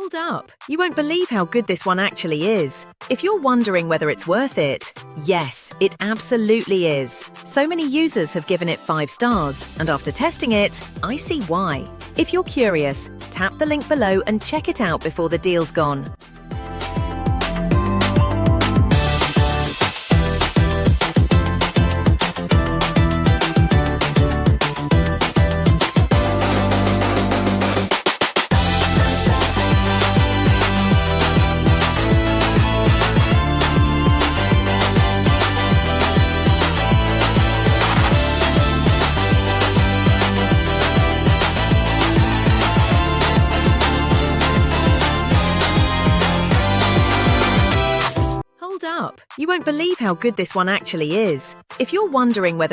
Hold up, you won't believe how good this one actually is. If you're wondering whether it's worth it, yes, it absolutely is. So many users have given it 5 stars, and after testing it, I see why. If you're curious, tap the link below and check it out before the deal's gone. Hold up, you won't believe how good this one actually is. If you're wondering whether